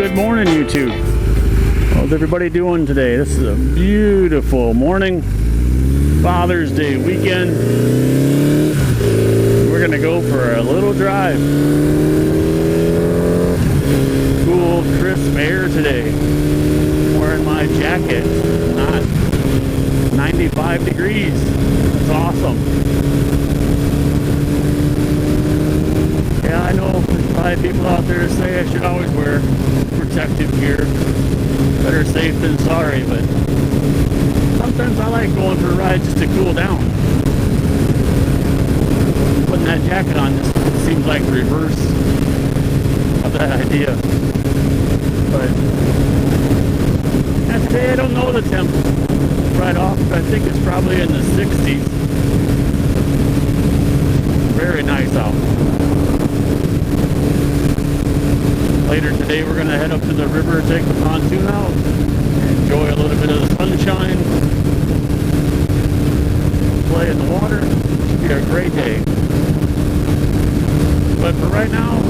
Good morning, YouTube. How's everybody doing today? This is a beautiful morning, Father's Day weekend. We're gonna go for a little drive. Cool, crisp air today. I'm wearing my jacket, not 95 degrees. That's awesome. Yeah, I know there's probably people out there that say I should always wear protective gear. Better safe than sorry, but sometimes I like going for a ride just to cool down. Putting that jacket on just seems like the reverse of that idea. But today I don't know the temp right off, but I think it's probably in the 60s. Very nice out. Later today we're going to head up to the river, take the pontoon out, enjoy a little bit of the sunshine, play in the water. It'll be a great day. But for right now,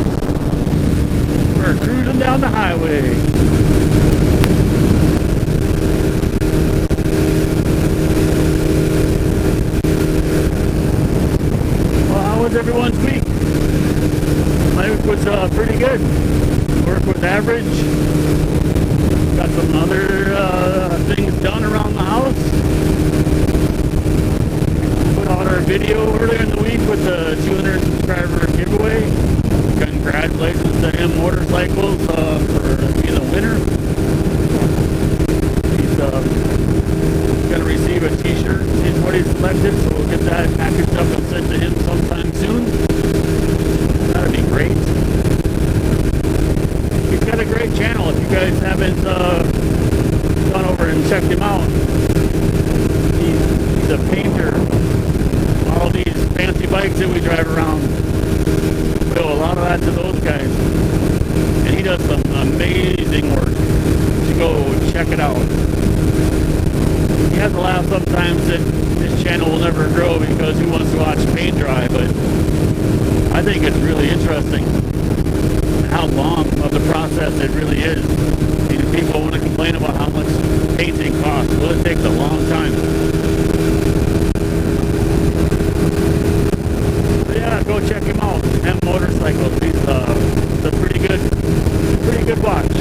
we're cruising down the highway. Well, how was everyone's week? My week was pretty good. Work was average. Got some other things done around the house. Put out our video earlier in the week with the 200 subscriber giveaway. Congratulations to him Motorcycles for being the winner. He's going to receive a t-shirt. He's what he selected, so we'll get that packaged up and sent to him sometime soon. That'd be great. He's got a great channel. If you guys haven't gone over and checked him out, he's a painter. All these fancy bikes that we drive around, we owe a lot of that to those guys. And he does some amazing work. You should go check it out. He has a laugh sometimes that his channel will never grow because who wants to watch paint dry, but I think it's really interesting how long of the process it really is. These people want to complain about how much painting costs. Well, it takes a long time. So yeah, go check him out. M Motorcycles. He's a pretty good watch.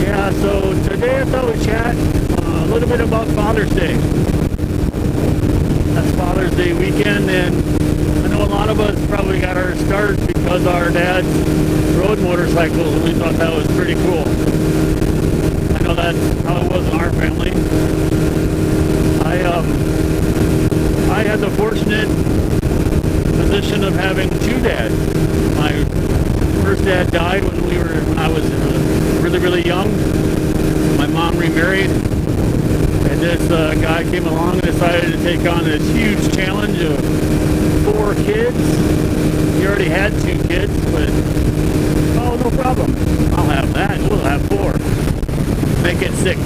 Yeah, so today I thought we'd chat a little bit about Father's Day. That's Father's Day weekend, and I know a lot of us probably got our start because our dads rode motorcycles, and we thought that was pretty cool. I know that's how it was in our family. I had the fortunate position of having two dads. My first dad died when I was really young. My mom remarried. And this guy came along and decided to take on this huge challenge of 4 kids. He already had 2 kids, but oh, no problem. I'll have that. We'll have 4. Make it 6.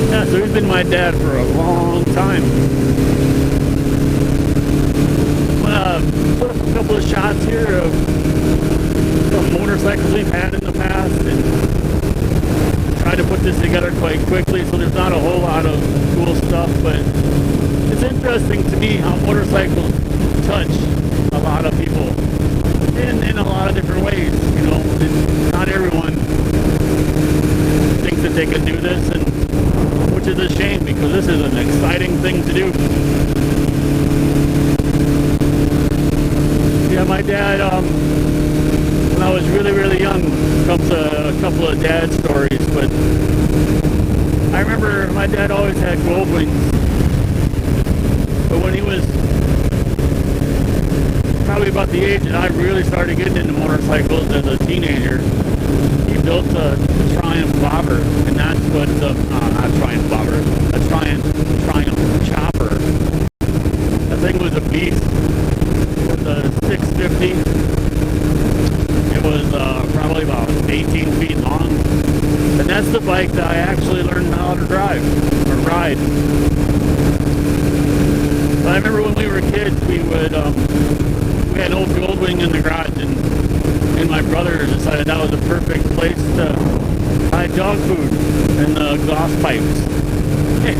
Yeah, so he's been my dad for a long time. Put up a couple of shots here of some motorcycles we've had in the past, and try to put this together quite quickly, so there's not a whole lot of cool stuff, but it's interesting to me how motorcycles touch a lot of people in a lot of different ways. You know, not everyone thinks that they can do this, and which is a shame because this is an exciting thing to do. Yeah, my dad, when I was really young, comes a couple of dad stories, but I remember my dad always had gold wings. But when he was probably about the age that I really started getting into motorcycles as a teenager, he built a Triumph Bobber, and that's what not Triumph Bobber, a Triumph Chopper. That thing was a beast. It was a 650. It was probably about 18 feet long. And that's the bike that I actually learned how to drive, or ride. So I remember when we were kids, we we had an old Goldwing in the garage, and my brother decided that was the perfect place to hide dog food and exhaust pipes.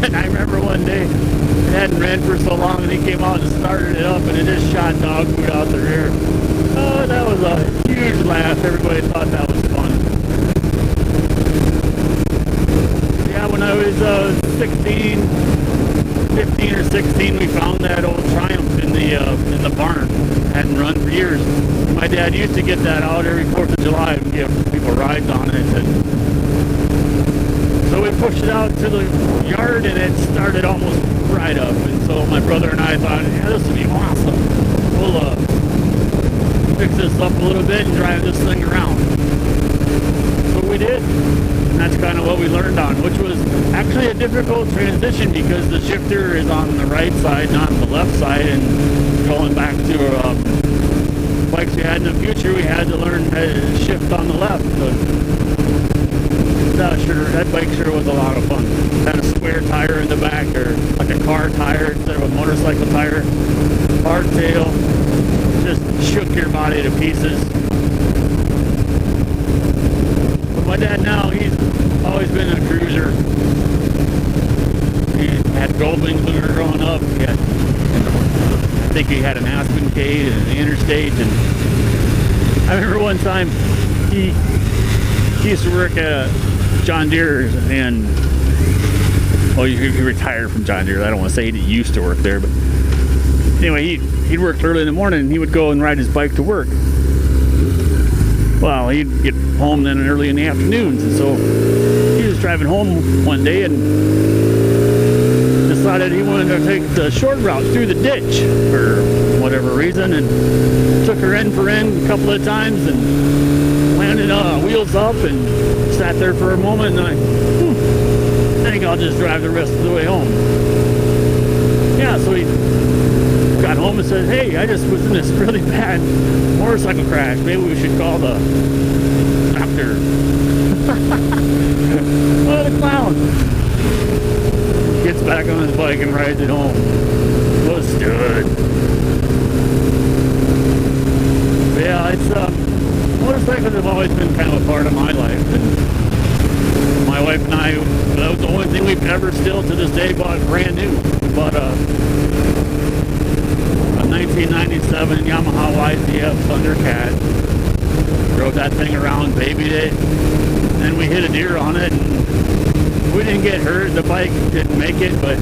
And I remember one day, it hadn't ran for so long, and he came out and started it up, and it just shot dog food out the rear. Oh, that was a huge laugh. Everybody thought that was fun. Yeah, when I was 15 or 16, we found that old Triumph in the barn. Hadn't run for years. My dad used to get that out every 4th of July and give people rides on it. And so we pushed it out to the yard, and it started almost right up. And so my brother and I thought, yeah, this would be awesome. We'll fix this up a little bit and drive this thing around. So we did. And that's kind of what we learned on, which was actually a difficult transition because the shifter is on the right side, not the left side. And going back to bikes we had in the future, we had to learn how to shift on the left. But that bike sure was a lot of fun. Had a square tire in the back, or like a car tire instead of a motorcycle tire. Hardtail, just shook your body to pieces. But my dad now, he's always been a cruiser. He had Goldwings when we were growing up. I think he had an Aspen Cade and an Interstate. And I remember one time he used to work at John Deere's, and he retired from John Deere. I don't want to say he used to work there, but anyway, he'd work early in the morning, and he would go and ride his bike to work. Well, he'd get home then early in the afternoons, and so he was driving home one day and decided he wanted to take the short route through the ditch for whatever reason, and took her end for end a couple of times and landed wheels up and sat there for a moment, and I think I'll just drive the rest of the way home. Yeah, so he got home and said, hey, I just was in this really bad motorcycle crash. Maybe we should call the doctor. What a clown. Gets back on his bike and rides it home. Was good. But yeah, it's motorcycles have always been kind of a part of my life. And my wife and I, that was the only thing we've ever still to this day bought brand new. We bought a 1997 Yamaha YZF Thundercat. Drove that thing around, babied it. Then we hit a deer on it, and we didn't get hurt. The bike didn't make it, but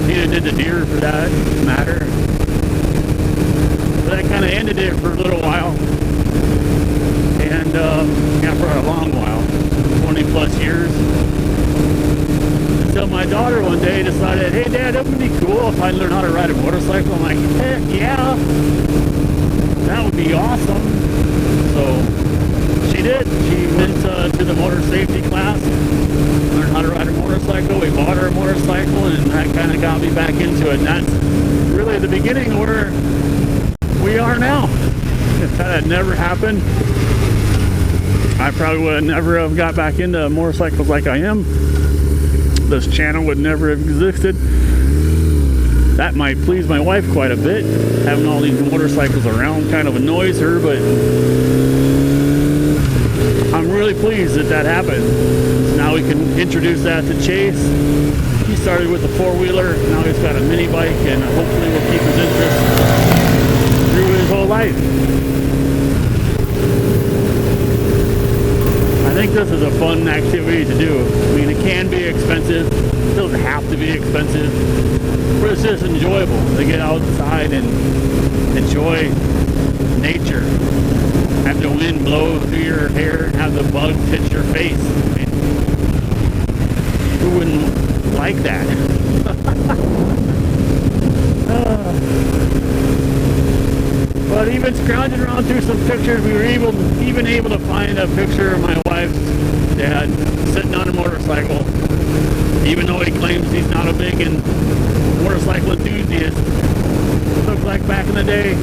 neither did the deer for that matter. So that kind of ended it for a little while. And for a long while, 20 plus years. Until my daughter one day decided, hey Dad, it would be cool if I learned how to ride a motorcycle. I'm like, heck yeah, that would be awesome. So she did. She went to the motor safety class, learned how to ride a motorcycle. We bought her a motorcycle, and that kind of got me back into it. And that's really the beginning where we are now. If that had never happened, I probably would never have got back into motorcycles like I am. This channel would never have existed. That might please my wife quite a bit. Having all these motorcycles around kind of annoys her, but I'm really pleased that happened. Now we can introduce that to Chase. He started with a four-wheeler, now he's got a mini bike, and hopefully will keep his interest through his whole life. I think this is a fun activity to do. I mean, it can be expensive. It doesn't have to be expensive. But it's just enjoyable to get outside and enjoy nature. Have the wind blow through your hair and have the bugs hit your face. I mean, who wouldn't like that? But even scrounging around through some pictures, we were even able to find a picture of my wife's dad sitting on a motorcycle. Even though he claims he's not a big motorcycle enthusiast, it looks like back in the day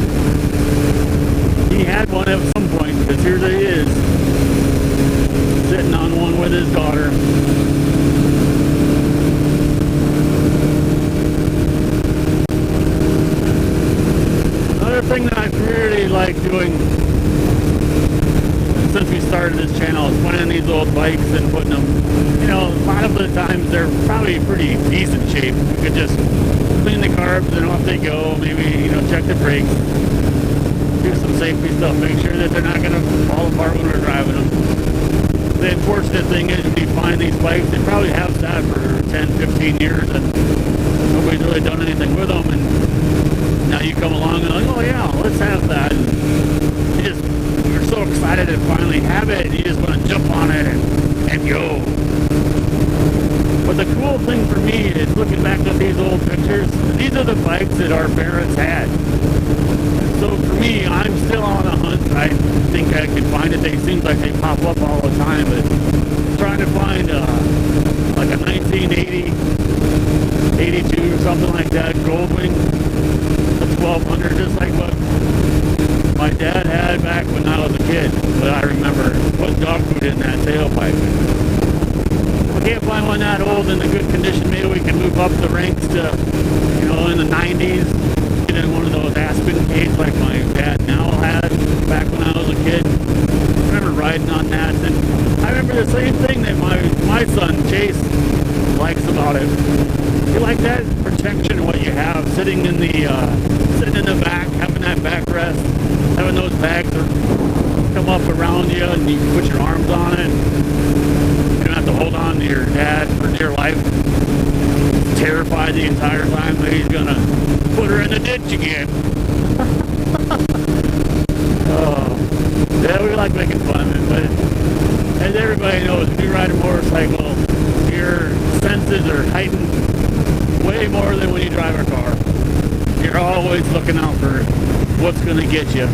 he had one at some point, because here he is, sitting on one with his daughter. Another thing that like doing since we started this channel is finding these old bikes and putting them, you know, a lot of the times they're probably pretty decent shape. You could just clean the carbs and off they go, maybe, you know, check the brakes, do some safety stuff, make sure that they're not going to fall apart when we're driving them. The unfortunate thing is when you find these bikes, they probably have sat for 10, 15 years and nobody's really done anything with them, and now you come along and like, oh yeah, let's have that. And you're so excited to finally have it, and you just want to jump on it and go. But the cool thing for me is looking back at these old pictures, these are the bikes that our parents had. So for me, I'm still on a hunt. I think I can find it. They seem like they pop up all the time, but trying to find like a 1980, 82 or something like that, Goldwing, a 1200, just like what my dad had back when I was a kid. But I remember putting dog food in that tailpipe. If we can't find one that old in a good condition, maybe we can move up the ranks to, you know, in the 90s. Get in one of those Aspen caves like my dad now had back when I was a kid. I remember riding on that, and I remember the same thing that my son Chase likes about it. You like that protection of what you have, sitting in the back, having that backrest, having those bags come up around you, and you can put your arms on it. You don't have to hold on to your dad for dear life. Terrified the entire time that he's gonna put her in the ditch again. Oh, yeah, we like making fun of it, but as everybody knows, when you ride a motorcycle, your senses are heightened way more than when you drive a car. You're always looking out for what's gonna get you.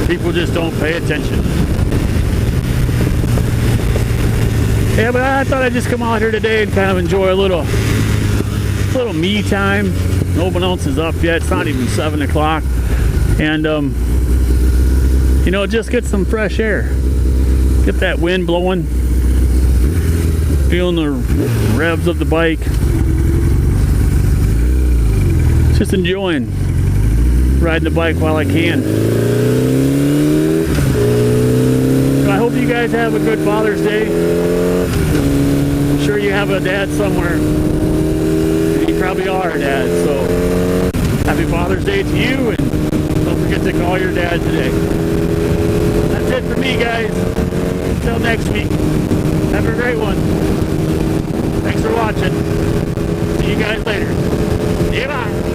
People just don't pay attention. Yeah, but I thought I'd just come out here today and kind of enjoy a little me time. No one else is up yet. It's not even 7 o'clock. And, you know, just get some fresh air. Get that wind blowing. Feeling the revs of the bike. Just enjoying riding the bike while I can. So I hope you guys have a good Father's Day. I'm sure you have a dad somewhere. You probably are a dad, so happy Father's Day to you, and don't forget to call your dad today. That's it for me, guys. Until next week, have a great one. Thanks for watching. See you guys later. Bye.